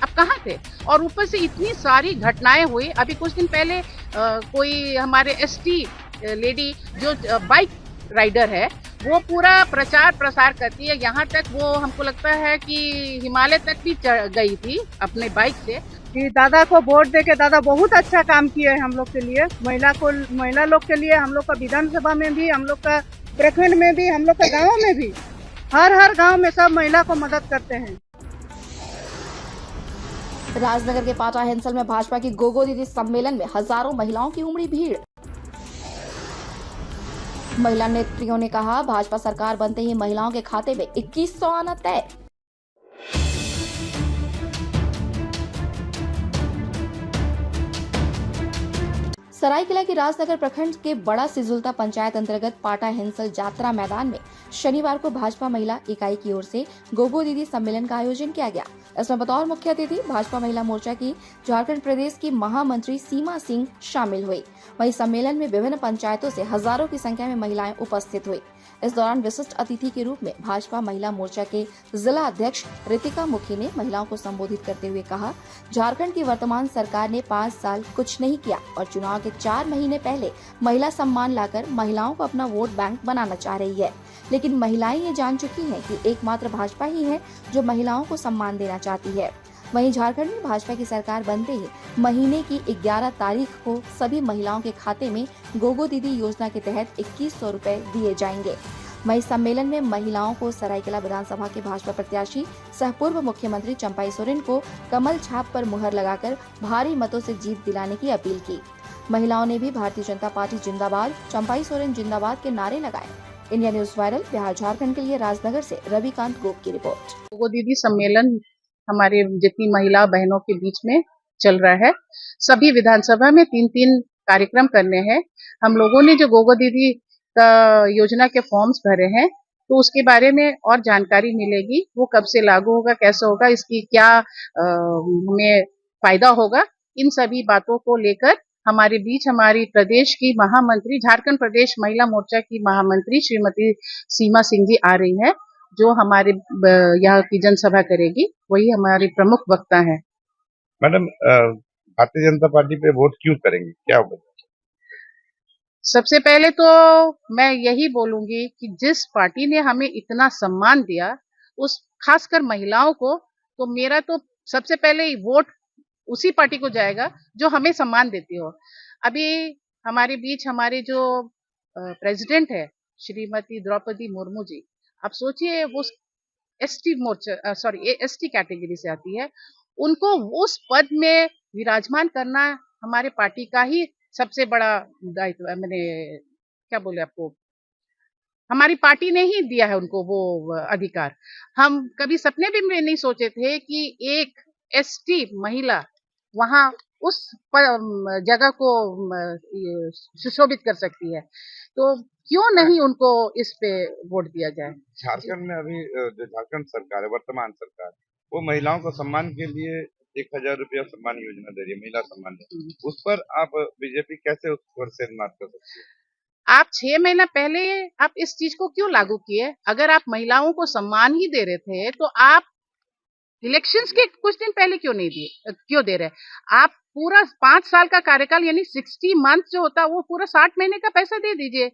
आप कहाँ थे? और ऊपर से इतनी सारी घटनाएं हुई। अभी कुछ दिन पहले कोई हमारे एसटी लेडी जो बाइक राइडर है, वो पूरा प्रचार प्रसार करती है, यहाँ तक वो हमको लगता है कि हिमालय तक भी चढ़ गई थी अपने बाइक से। कि दादा को वोट देके दादा बहुत अच्छा काम किए हैं हम लोग के लिए, महिला लोग के लिए, हम लोग का विधानसभा में भी, हम लोग का प्रखंड में भी, हम लोग का गाँव में भी, हर गांव में सब महिला को मदद करते हैं। राजनगर के पाटा हिंसल में भाजपा की गोगो दीदी सम्मेलन में हजारों महिलाओं की उमड़ी भीड़। महिला नेत्रियों ने कहा, भाजपा सरकार बनते ही महिलाओं के खाते में 2100 आना तय। सरायकेला के राजनगर प्रखंड के बड़ा सिजुलता पंचायत अंतर्गत पाटा हिंसल जात्रा मैदान में शनिवार को भाजपा महिला इकाई की ओर से गोगो दीदी सम्मेलन का आयोजन किया गया। इसमें बतौर मुख्य अतिथि भाजपा महिला मोर्चा की झारखंड प्रदेश की महामंत्री सीमा सिंह शामिल हुई। वहीं सम्मेलन में विभिन्न पंचायतों से हजारों की संख्या में महिलाएं उपस्थित हुई। इस दौरान विशिष्ट अतिथि के रूप में भाजपा महिला मोर्चा के जिला अध्यक्ष रितिका मुखी ने महिलाओं को संबोधित करते हुए कहा, झारखंड की वर्तमान सरकार ने 5 साल कुछ नहीं किया और चुनाव के 4 महीने पहले महिला सम्मान लाकर महिलाओं को अपना वोट बैंक बनाना चाह रही है। लेकिन महिलाएं ये जान चुकी हैं कि एकमात्र भाजपा ही है जो महिलाओं को सम्मान देना चाहती है। वहीं झारखंड में भाजपा की सरकार बनते ही महीने की 11 तारीख को सभी महिलाओं के खाते में गोगो दीदी योजना के तहत 2100 रुपए दिए जाएंगे। वहीं सम्मेलन में महिलाओं को सरायकेला विधानसभा के भाजपा प्रत्याशी सह पूर्व मुख्यमंत्री चंपाई सोरेन को कमल छाप पर मुहर लगाकर भारी मतों से जीत दिलाने की अपील की। महिलाओं ने भी भारतीय जनता पार्टी जिंदाबाद, चंपाई सोरेन जिंदाबाद के नारे लगाए। India news viral, Bihar Jharkhand के लिए राजनगर से रविकांत गोप की रिपोर्ट। गोगो दीदी सम्मेलन हमारे जितनी महिला बहनों के बीच में चल रहा है। सभी विधानसभा में 3-3 कार्यक्रम करने हैं। हम लोगों ने जो गोगो दीदी का योजना के फॉर्म्स भरे हैं, तो उसके बारे में और जानकारी मिलेगी। वो कब से लागू होगा, कैसे होगा, इसकी क्या हमें फायदा होगा, इन सभी बातों को लेकर हमारे बीच हमारी प्रदेश की महामंत्री, झारखंड प्रदेश महिला मोर्चा की महामंत्री श्रीमती सीमा सिंह जी आ रही है, जो हमारे यहाँ की जनसभा करेगी। वही हमारी प्रमुख वक्ता है। मैडम, भारतीय जनता पार्टी पे वोट क्यों करेंगे, क्या होगा? सबसे पहले तो मैं यही बोलूंगी कि जिस पार्टी ने हमें इतना सम्मान दिया, उस खासकर महिलाओं को, तो मेरा तो सबसे पहले वोट उसी पार्टी को जाएगा जो हमें सम्मान देती हो। अभी हमारे बीच हमारे जो प्रेसिडेंट है श्रीमती द्रौपदी मुर्मू जी, आप सोचिए वो एसटी कैटेगरी से आती है, उनको उस पद में विराजमान करना हमारे पार्टी का ही सबसे बड़ा दायित्व है। मैंने क्या बोले आपको, हमारी पार्टी ने ही दिया है उनको वो अधिकार। हम कभी सपने भी में नहीं सोचे थे कि एक एसटी महिला वहां उस जगह को सुशोभित कर सकती है, तो क्यों नहीं उनको इस पे वोट दिया जाए। झारखंड में अभी जो झारखंड सरकार है, वर्तमान सरकार, वो महिलाओं को सम्मान के लिए 1000 रुपया सम्मान योजना दे रही है, महिला सम्मान। उस पर आप बीजेपी कैसे उस पर से मात कर सकती है? आप 6 महीना पहले आप इस चीज को क्यों लागू किए? अगर आप महिलाओं को सम्मान ही दे रहे थे, तो आप इलेक्शंस के कुछ दिन पहले क्यों दे रहे? आप पूरा 5 साल का कार्यकाल यानी 60 मंथ जो होता है, वो पूरा 60 महीने का पैसा दे दीजिए।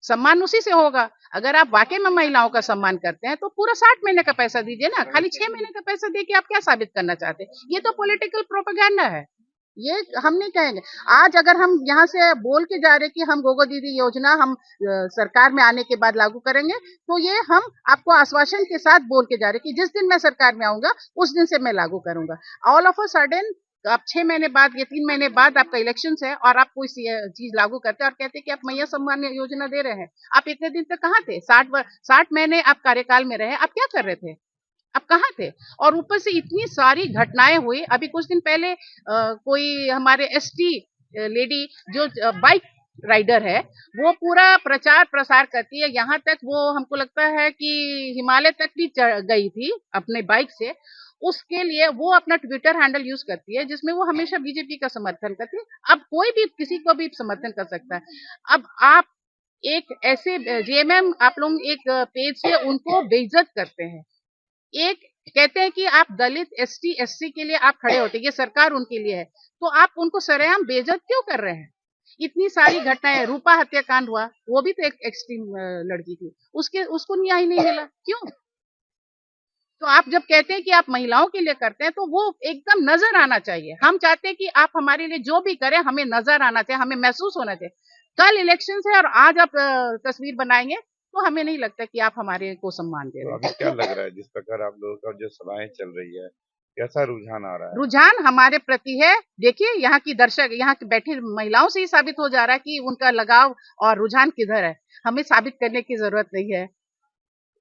सम्मान उसी से होगा। अगर आप वाकई में महिलाओं का सम्मान करते हैं, तो पूरा 60 महीने का पैसा दीजिए ना। खाली 6 महीने का पैसा दे के आप क्या साबित करना चाहते हैं? ये तो पॉलिटिकल प्रोपेगेंडा है। ये हम नहीं कहेंगे। आज अगर हम यहाँ से बोल के जा रहे कि हम गोगो दीदी योजना हम सरकार में आने के बाद लागू करेंगे, तो ये हम आपको आश्वासन के साथ बोल के जा रहे कि जिस दिन मैं सरकार में आऊंगा, उस दिन से मैं लागू करूंगा। ऑल ऑफ अ सडन आप 6 महीने बाद या 3 महीने बाद आपका इलेक्शन है और आप कोई चीज लागू करते हैं और कहते हैं कि आप मैया सम्मान योजना दे रहे हैं। आप इतने दिन तक कहाँ थे? 60 महीने आप कार्यकाल में रहे, आप क्या कर रहे थे? आप कहाँ थे? और ऊपर से इतनी सारी घटनाएं हुई। अभी कुछ दिन पहले कोई हमारे एसटी लेडी जो बाइक राइडर है, वो पूरा प्रचार प्रसार करती है, यहाँ तक वो हमको लगता है कि हिमालय तक भी चढ़ गई थी अपने बाइक से। उसके लिए वो अपना ट्विटर हैंडल यूज करती है, जिसमें वो हमेशा बीजेपी का समर्थन करती है। अब कोई भी किसी को भी समर्थन कर सकता है। अब आप एक ऐसे जेएमएम आप लोग एक पेज से उनको बेइज्जत करते हैं। एक कहते हैं कि आप दलित एसटी एससी के लिए आप खड़े होते, ये सरकार उनके लिए है, तो आप उनको सरेआम बेइज्जत क्यों कर रहे हैं? इतनी सारी घटनाएं, रूपा हत्याकांड हुआ, वो भी तो एक एक्सट्रीम लड़की थी, उसको न्याय नहीं मिला, क्यों? तो आप जब कहते हैं कि आप महिलाओं के लिए करते हैं, तो वो एकदम नजर आना चाहिए। हम चाहते हैं कि आप हमारे लिए जो भी करें, हमें नजर आना चाहिए, हमें महसूस होना चाहिए। कल इलेक्शन है और आज आप तस्वीर बनाएंगे, तो हमें नहीं लगता कि आप हमारे को सम्मान दे रहे हैं। अभी क्या लग रहा है, जिस प्रकार आप लोगों का जो सभाएं चल रही है, कैसा रुझान आ रहा है? रुझान हमारे प्रति है। देखिए, यहाँ की दर्शक, यहाँ की बैठी महिलाओं से ही साबित हो जा रहा है कि उनका लगाव और रुझान किधर है। हमें साबित करने की जरूरत नहीं है।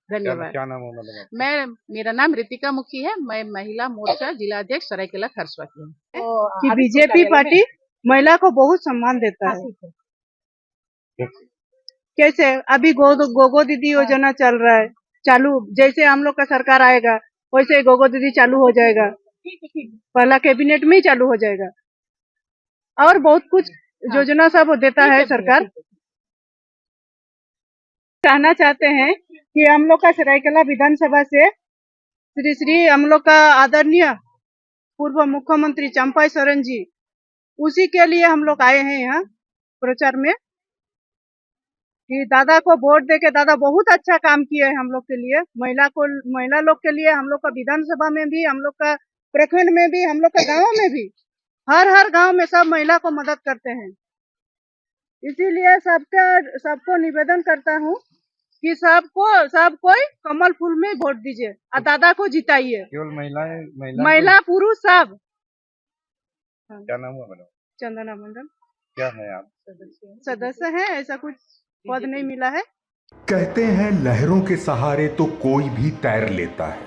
धन्यवाद। क्या नाम है मैडम? मेरा नाम रितिका मुखी है। मैं महिला मोर्चा जिला अध्यक्ष सरायकेला खरसुआ की हूँ। कि बीजेपी पार्टी महिला को बहुत सम्मान देता है। कैसे अभी गोगो दीदी योजना चल रहा है, चालू जैसे हम लोग का सरकार आएगा वैसे गोगो दीदी चालू हो जाएगा, पहला कैबिनेट में ही चालू हो जाएगा, और बहुत कुछ योजना सब देता है सरकार। कहना चाहते हैं कि हम लोग का सरायकेला विधानसभा से श्री हम लोग का आदरणीय पूर्व मुख्यमंत्री चंपाई सोरेन जी, उसी के लिए हम लोग आए हैं यहाँ प्रचार में कि दादा को वोट देके दादा बहुत अच्छा काम किए हैं हम लोग के लिए, महिला लोग के लिए। हम लोग का विधानसभा में भी, हम लोग का प्रखंड में भी, हम लोग का गाँव में भी, हर गाँव में सब महिला को मदद करते हैं। इसीलिए सबको निवेदन करता हूँ कि सब कोई कमल फूल में वोट दीजिए और दादा को जिताइए। केवल महिला पुरुष सब। क्या नाम है मैडम? चंदना मंडल। क्या है आप? सदस्य है, ऐसा कुछ पद नहीं मिला है। कहते हैं लहरों के सहारे तो कोई भी तैर लेता है,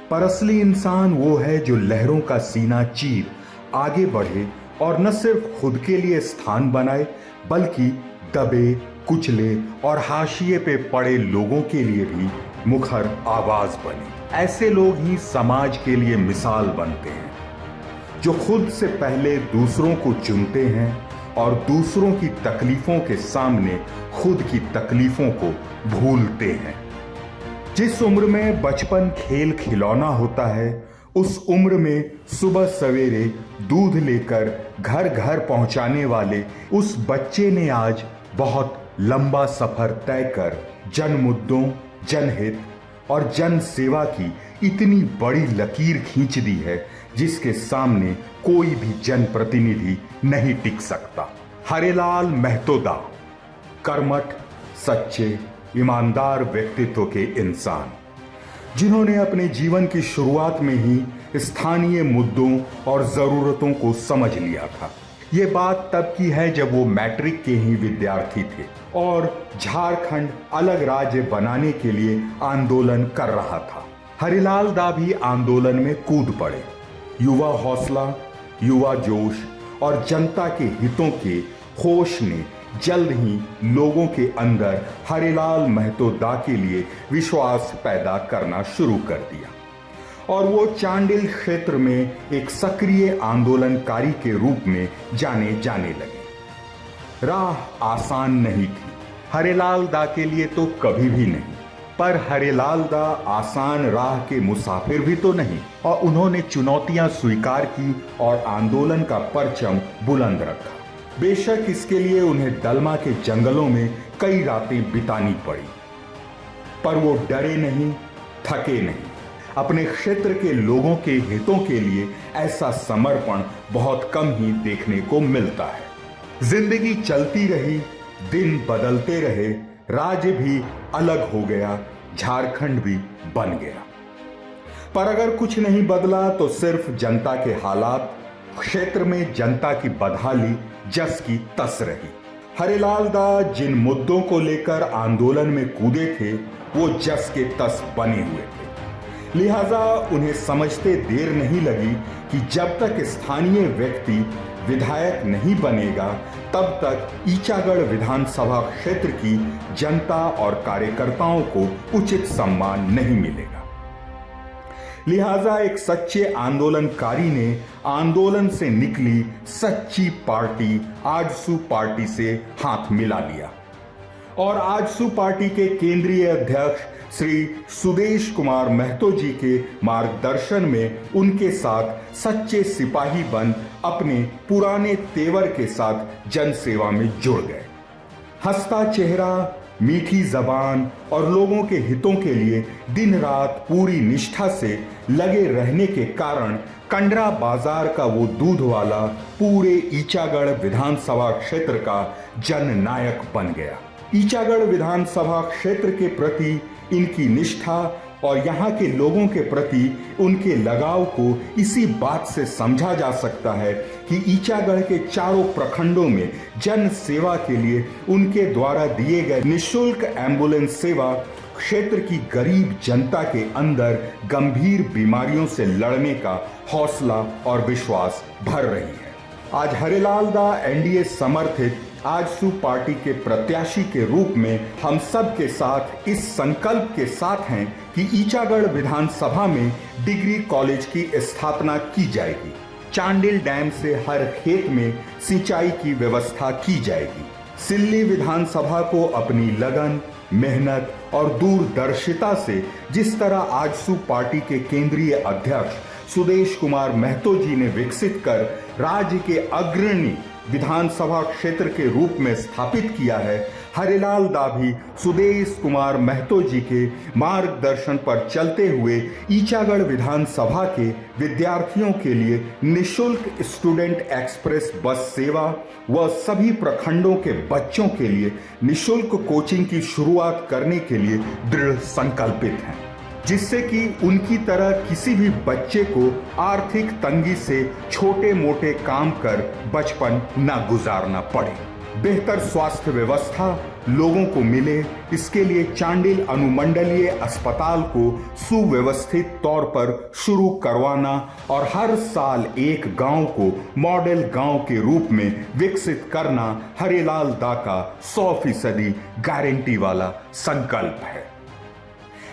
पर असली इंसान वो है जो लहरों का सीना चीर आगे बढ़े और न सिर्फ खुद के लिए स्थान बनाए, बल्कि दबे कुचले और हाशिए पे पड़े लोगों के लिए भी मुखर आवाज बने। ऐसे लोग ही समाज के लिए मिसाल बनते हैं, जो खुद से पहले दूसरों को चुनते हैं और दूसरों की तकलीफों के सामने खुद की तकलीफों को भूलते हैं। जिस उम्र में बचपन खेल खिलौना होता है, उस उम्र में सुबह सवेरे दूध लेकर घर घर पहुंचाने वाले उस बच्चे ने आज बहुत लंबा सफर तय कर जन मुद्दों, जनहित और जन सेवा की इतनी बड़ी लकीर खींच दी है, जिसके सामने कोई भी जनप्रतिनिधि नहीं टिक सकता। हरिलाल मेहतोदा कर्मठ, सच्चे, ईमानदार व्यक्तित्व के इंसान, जिन्होंने अपने जीवन की शुरुआत में ही स्थानीय मुद्दों और जरूरतों को समझ लिया था। ये बात तब की है जब वो मैट्रिक के ही विद्यार्थी थे और झारखंड अलग राज्य बनाने के लिए आंदोलन कर रहा था। हरिलाल दा भी आंदोलन में कूद पड़े। युवा हौसला, युवा जोश और जनता के हितों के होश ने जल्द ही लोगों के अंदर हरिलाल मेहतोदा के लिए विश्वास पैदा करना शुरू कर दिया और वो चांडिल क्षेत्र में एक सक्रिय आंदोलनकारी के रूप में जाने लगे। राह आसान नहीं थी, हरिलाल दा के लिए तो कभी भी नहीं, पर हरिलाल दा आसान राह के मुसाफिर भी तो नहीं, और उन्होंने चुनौतियां स्वीकार की और आंदोलन का परचम बुलंद रखा। बेशक इसके लिए उन्हें दलमा के जंगलों में कई रातें बितानी पड़ी, पर वो डरे नहीं, थके नहीं। अपने क्षेत्र के लोगों के हितों के लिए ऐसा समर्पण बहुत कम ही देखने को मिलता है। जिंदगी चलती रही, दिन बदलते रहे, राज्य भी अलग हो गया, झारखंड भी बन गया, पर अगर कुछ नहीं बदला तो सिर्फ जनता के हालात, क्षेत्र में जनता की बदहाली जस की तस रही। हरिलाल दा जिन मुद्दों को लेकर आंदोलन में कूदे थे, वो जस के तस बने हुए थे। लिहाजा उन्हें समझते देर नहीं लगी कि जब तक स्थानीय व्यक्ति विधायक नहीं बनेगा, तब तक ईचागढ़ विधानसभा क्षेत्र की जनता और कार्यकर्ताओं को उचित सम्मान नहीं मिलेगा। लिहाजा एक सच्चे आंदोलनकारी ने आंदोलन से निकली सच्ची पार्टी आजसू पार्टी से हाथ मिला लिया और आजसू पार्टी के केंद्रीय अध्यक्ष श्री सुदेश कुमार महतो जी के मार्गदर्शन में उनके साथ सच्चे सिपाही बन अपने पुराने तेवर के साथ जन सेवा में जुड़ गए। हंसता चेहरा, मीठी जबान और लोगों के हितों के लिए दिन रात पूरी निष्ठा से लगे रहने के कारण कंडरा बाजार का वो दूध वाला पूरे ईचागढ़ विधानसभा क्षेत्र का जननायक बन गया। ईचागढ़ विधानसभा क्षेत्र के प्रति इनकी निष्ठा और यहाँ के लोगों के प्रति उनके लगाव को इसी बात से समझा जा सकता है कि ईचागढ़ के चारों प्रखंडों में जन सेवा के लिए उनके द्वारा दिए गए निःशुल्क एम्बुलेंस सेवा क्षेत्र की गरीब जनता के अंदर गंभीर बीमारियों से लड़ने का हौसला और विश्वास भर रही है। आज हरिलाल दा एनडीए समर्थित आजसू पार्टी के प्रत्याशी के रूप में हम सब के साथ इस संकल्प के साथ हैं कि ईचागढ़ विधानसभा में डिग्री कॉलेज की स्थापना की जाएगी। चांडिल डैम से हर खेत में सिंचाई की व्यवस्था की जाएगी। सिल्ली विधानसभा को अपनी लगन, मेहनत और दूरदर्शिता से जिस तरह आजसू पार्टी के केंद्रीय अध्यक्ष सुदेश कुमार महतो जी ने विकसित कर राज्य के अग्रणी विधानसभा क्षेत्र के रूप में स्थापित किया है, हरिलाल दा भी सुदेश कुमार महतो जी के मार्गदर्शन पर चलते हुए ईचागढ़ विधानसभा के विद्यार्थियों के लिए निःशुल्क स्टूडेंट एक्सप्रेस बस सेवा व सभी प्रखंडों के बच्चों के लिए निःशुल्क कोचिंग की शुरुआत करने के लिए दृढ़ संकल्पित हैं, जिससे कि उनकी तरह किसी भी बच्चे को आर्थिक तंगी से छोटे मोटे काम कर बचपन न गुजारना पड़े। बेहतर स्वास्थ्य व्यवस्था लोगों को मिले, इसके लिए चांडिल अनुमंडलीय अस्पताल को सुव्यवस्थित तौर पर शुरू करवाना और हर साल एक गांव को मॉडल गांव के रूप में विकसित करना हरिलाल दा का 100% गारंटी वाला संकल्प है।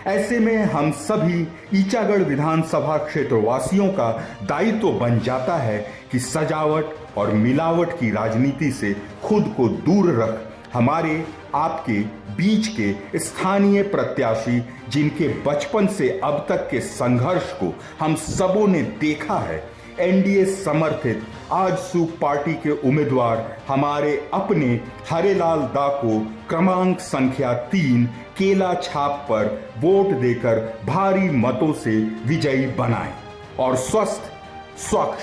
ऐसे में हम सभी ईचागढ़ विधानसभा क्षेत्र वासियों का दायित्व बन जाता है कि सजावट और मिलावट की राजनीति से खुद को दूर रख हमारे आपके बीच के स्थानीय प्रत्याशी, जिनके बचपन से अब तक के संघर्ष को हम सबों ने देखा है, एनडीए समर्थित आजसू पार्टी के उम्मीदवार हमारे अपने हरिलाल दा को क्रमांक संख्या 3 केला छाप पर वोट देकर भारी मतों से विजयी बनाएं और स्वस्थ, स्वच्छ,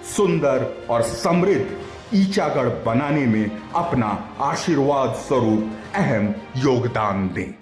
सुंदर और समृद्ध ईचागढ़ बनाने में अपना आशीर्वाद स्वरूप अहम योगदान दें।